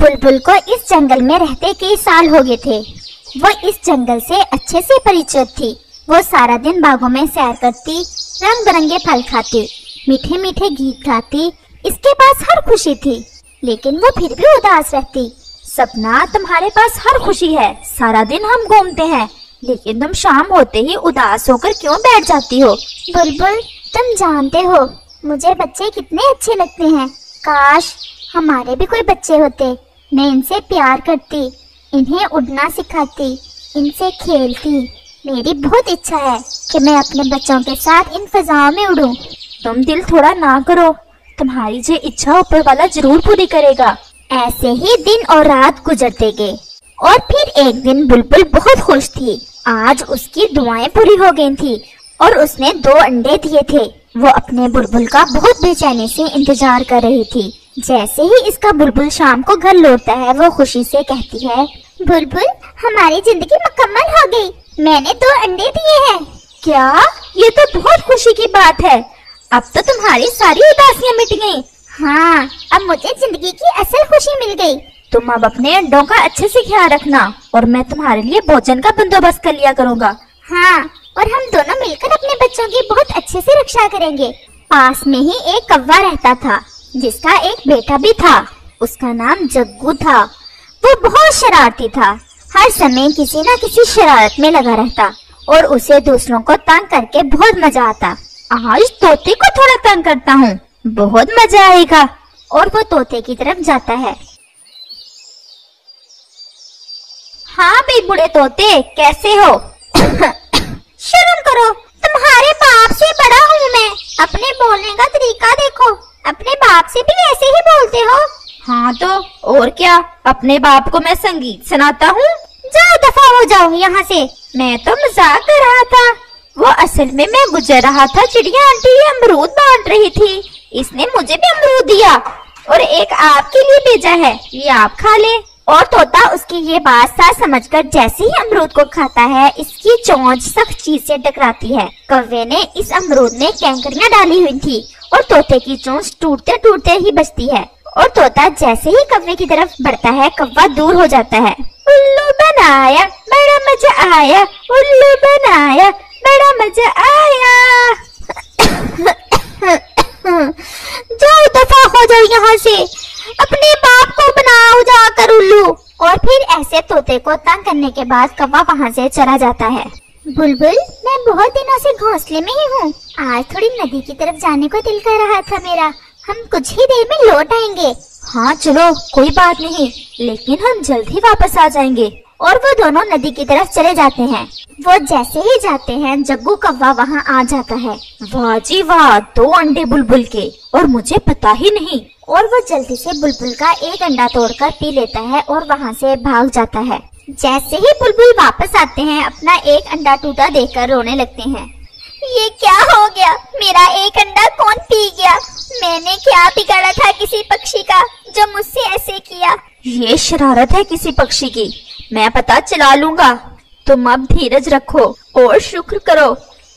बुलबुल को इस जंगल में रहते कई साल हो गए थे। वो इस जंगल से अच्छे से परिचित थी। वो सारा दिन बागों में सैर करती, रंग बिरंगे फल खाती, मीठे मीठे गीत गाती। इसके पास हर खुशी थी, लेकिन वो फिर भी उदास रहती। सपना, तुम्हारे पास हर खुशी है, सारा दिन हम घूमते हैं, लेकिन तुम शाम होते ही उदास होकर क्यों बैठ जाती हो? बुलबुल, तुम जानते हो मुझे बच्चे कितने अच्छे लगते हैं। काश हमारे भी कोई बच्चे होते। मैं इनसे प्यार करती, इन्हें उड़ना सिखाती, इनसे खेलती। मेरी बहुत इच्छा है कि मैं अपने बच्चों के साथ इन फजाओं में उड़ूं। तुम दिल थोड़ा ना करो, तुम्हारी जो इच्छा ऊपर वाला जरूर पूरी करेगा। ऐसे ही दिन और रात गुजरते गए और फिर एक दिन बुलबुल बहुत खुश थी। आज उसकी दुआएं पूरी हो गई थी और उसने 2 अंडे दिए थे। वो अपने बुलबुल का बहुत बेचैनी से इंतजार कर रही थी। जैसे ही इसका बुलबुल शाम को घर लौटता है, वो खुशी से कहती है, बुलबुल, हमारी जिंदगी मुकम्मल हो गई। मैंने 2 अंडे दिए हैं। क्या? ये तो बहुत खुशी की बात है। अब तो तुम्हारी सारी उदासियां मिट गईं। हाँ, अब मुझे जिंदगी की असल खुशी मिल गई। तुम अब अपने अंडों का अच्छे से ख्याल रखना और मैं तुम्हारे लिए भोजन का बंदोबस्त कर लिया करूँगा। हाँ, और हम दोनों मिलकर अपने बच्चों की बहुत अच्छे से रक्षा करेंगे। पास में ही एक कौवा रहता था, जिसका एक बेटा भी था। उसका नाम जग्गू था। वो बहुत शरारती था, हर समय किसी न किसी शरारत में लगा रहता और उसे दूसरों को तंग करके बहुत मजा आता। आज तोते को थोड़ा तंग करता हूँ, बहुत मजा आएगा। और वो तोते की तरफ जाता है। हाँ भाई बूढ़े तोते, कैसे हो? शर्म करो, तुम्हारे बाप से बड़ा हूँ मैं। अपने बोलने का तरीका देखो, अपने बाप से भी ऐसे ही बोलते हो। हाँ तो और क्या, अपने बाप को मैं संगीत सुनाता हूँ। जाओ, दफा हो जाओ यहाँ से। मैं तो मजाक कर रहा था। वो असल में मैं गुजर रहा था, चिड़िया आंटी अमरूद बांट रही थी, इसने मुझे भी अमरूद दिया और एक आपके लिए भेजा है, ये आप खा ले। और तोता उसकी ये बात साफ समझकर जैसे ही अमरूद को खाता है, इसकी चोंच सख्त चीज से टकराती है। कौवे ने इस अमरूद में कैंकरियां डाली हुई थी और तोते की चोंच टूटते टूटते ही बचती है। और तोता जैसे ही कौवे की तरफ बढ़ता है, कौवा दूर हो जाता है। उल्लू बनाया, बड़ा मजा आया, उल्लू बनाया, बड़ा मजा आया। जाओ, दफा हो जाओ यहाँ से। अपने बाप को बनाओ जाकर उल्लू। और फिर ऐसे तोते को तंग करने के बाद कौवा वहाँ से चला जाता है। बुलबुल, मैं बहुत दिनों से घोंसले में ही हूँ। आज थोड़ी नदी की तरफ जाने को दिल कर रहा था मेरा। हम कुछ ही देर में लौट आएंगे। हाँ चलो, कोई बात नहीं, लेकिन हम जल्द ही वापस आ जाएंगे। और वो दोनों नदी की तरफ चले जाते हैं। वो जैसे ही जाते हैं, जग्गू कौवा वहाँ आ जाता है। वाह जी वाह, 2 अंडे बुलबुल के, और मुझे पता ही नहीं। और वो जल्दी से बुलबुल का एक अंडा तोड़कर पी लेता है और वहाँ से भाग जाता है। जैसे ही बुलबुल वापस आते हैं, अपना एक अंडा टूटा देखकर रोने लगते हैं। ये क्या हो गया? मेरा एक अंडा कौन पी गया? मैंने क्या बिगाड़ा था किसी पक्षी का जो मुझसे ऐसे किया? ये शरारत है किसी पक्षी की, मैं पता चला लूंगा। तुम अब धीरज रखो और शुक्र करो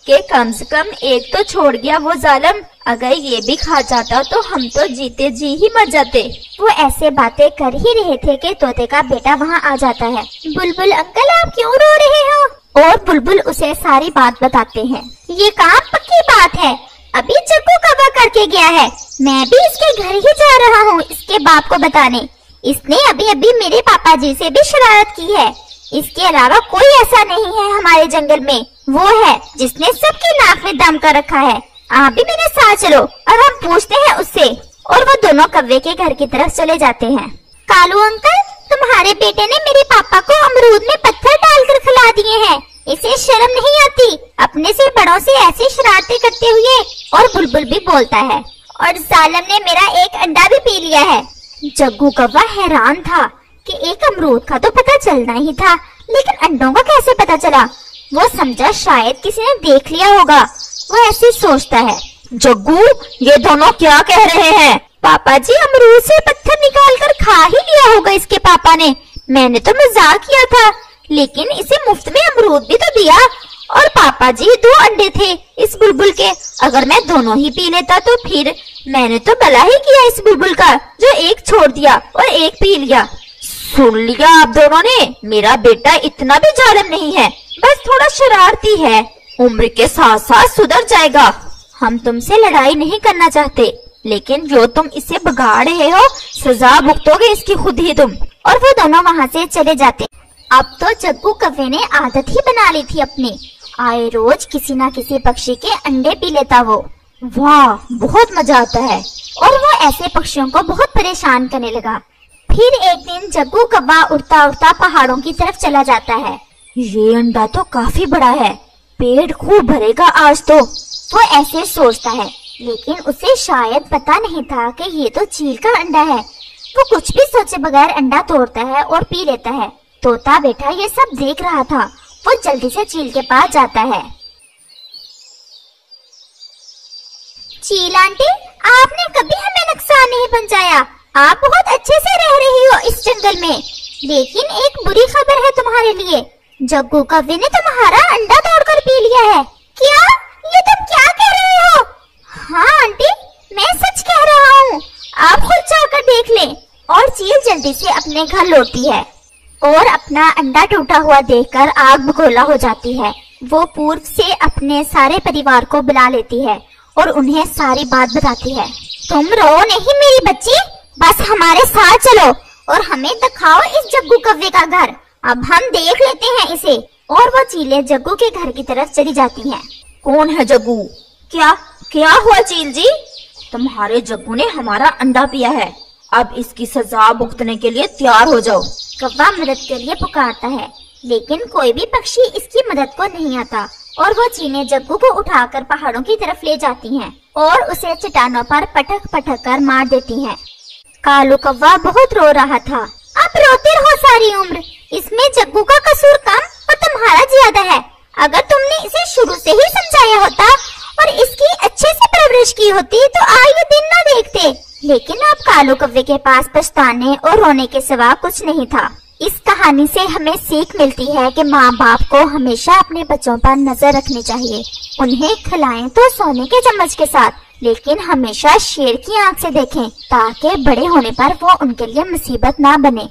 कि कम से कम एक तो छोड़ गया वो जालिम। अगर ये भी खा जाता तो हम तो जीते जी ही मर जाते। वो ऐसे बातें कर ही रहे थे कि तोते का बेटा वहाँ आ जाता है। बुलबुल अंकल, आप क्यों रो रहे हो? और बुलबुल उसे सारी बात बताते हैं। ये काम पक्की बात है, अभी जग्गू कौवा करके गया है। मैं भी इसके घर ही जा रहा हूँ इसके बाप को बताने। इसने अभी अभी मेरे पापा जी से भी शरारत की है। इसके अलावा कोई ऐसा नहीं है हमारे जंगल में, वो है जिसने सबकी नाक में दम कर रखा है। आप भी मेरे साथ चलो और हम पूछते हैं उससे। और वो दोनों कौवे के घर की तरफ चले जाते हैं। कालू अंकल, तुम्हारे बेटे ने मेरे पापा को अमरूद में पत्थर डालकर खिला दिए हैं। इसे शर्म नहीं आती अपने से बड़ों से ऐसी शरारतें करते हुए? और बुलबुल भी बोलता है, और जालिम ने मेरा एक अंडा भी पी लिया है। जग्गू कौवा हैरान था कि एक अमरूद का तो पता चलना ही था, लेकिन अंडों का कैसे पता चला? वो समझा शायद किसी ने देख लिया होगा। वो ऐसे सोचता है। जग्गू, ये दोनों क्या कह रहे हैं? पापा जी, अमरूद से पत्थर निकाल कर खा ही लिया होगा इसके पापा ने। मैंने तो मजाक किया था, लेकिन इसे मुफ्त में अमरूद भी तो दिया। और पापा जी, 2 अंडे थे इस बुलबुल के, अगर मैं दोनों ही पी लेता तो फिर मैंने तो भला ही किया इस बुलबुल का, जो एक छोड़ दिया और एक पी लिया। सुन लिया आप दोनों ने, मेरा बेटा इतना भी जालिम नहीं है, बस थोड़ा शरारती है, उम्र के साथ साथ सुधर जाएगा। हम तुमसे लड़ाई नहीं करना चाहते, लेकिन जो तुम इसे बिगाड़ रहे हो सजा भुगतोगे इसकी खुद ही तुम। और वो दोनों वहाँ से चले जाते। अब तो जग्गू कव्वे ने आदत ही बना ली थी अपनी, आए रोज किसी न किसी पक्षी के अंडे पी लेता वो। वाह, बहुत मजा आता है। और वो ऐसे पक्षियों को बहुत परेशान करने लगा। फिर एक दिन जग्गू कव्वा उड़ता उड़ता पहाड़ों की तरफ चला जाता है। ये अंडा तो काफी बड़ा है, पेट खूब भरेगा आज तो। वो ऐसे सोचता है, लेकिन उसे शायद पता नहीं था कि ये तो चील का अंडा है। वो कुछ भी सोचे बगैर अंडा तोड़ता है और पी लेता है। तोता बेटा ये सब देख रहा था। वो जल्दी से चील के पास जाता है। चील आंटी, आपने कभी हमें नुकसान नहीं पहुंचाया। आप बहुत अच्छे से रह रही हो इस जंगल में, लेकिन एक बुरी खबर है तुम्हारे लिए। जग्गू कव्वे ने तुम्हारा अंडा तोड़कर पी लिया है। क्या? ये तुम क्या कह रहे हो? हाँ आंटी, मैं सच कह रहा हूँ, आप खुद जाकर देख लें। और चील जल्दी से अपने घर लौटती है और अपना अंडा टूटा हुआ देखकर आग बगोला हो जाती है। वो पूर्व से अपने सारे परिवार को बुला लेती है और उन्हें सारी बात बताती है। तुम रो नहीं मेरी बच्ची, बस हमारे साथ चलो और हमें दिखाओ इस जग्गू कव्वे का घर। अब हम देख लेते हैं इसे। और वो चीलें जग्गू के घर की तरफ चली जाती हैं। कौन है जग्गू? क्या क्या हुआ चील जी? तुम्हारे जग्गू ने हमारा अंडा पिया है, अब इसकी सजा भुगतने के लिए तैयार हो जाओ। कव्वा मदद के लिए पुकारता है, लेकिन कोई भी पक्षी इसकी मदद को नहीं आता। और वो चीलें जग्गू को उठाकर पहाड़ों की तरफ ले जाती हैं और उसे चट्टानों पर पटक पटक कर मार देती हैं। कालू कव्वा बहुत रो रहा था। अब रोते रहो सारी उम्र, इसमें जग्गू का कसूर कम और तुम्हारा ज्यादा है। अगर तुमने इसे शुरू से ही समझाया होता और इसकी अच्छे से परवरिश की होती तो आज ये दिन न देखते। लेकिन अब कालू कव्वे के पास पछताने और रोने के सिवा कुछ नहीं था। इस कहानी से हमें सीख मिलती है कि माँ बाप को हमेशा अपने बच्चों पर नजर रखनी चाहिए। उन्हें खिलाएं तो सोने के चम्मच के साथ, लेकिन हमेशा शेर की आंख से देखें ताकि बड़े होने पर वो उनके लिए मुसीबत ना बने।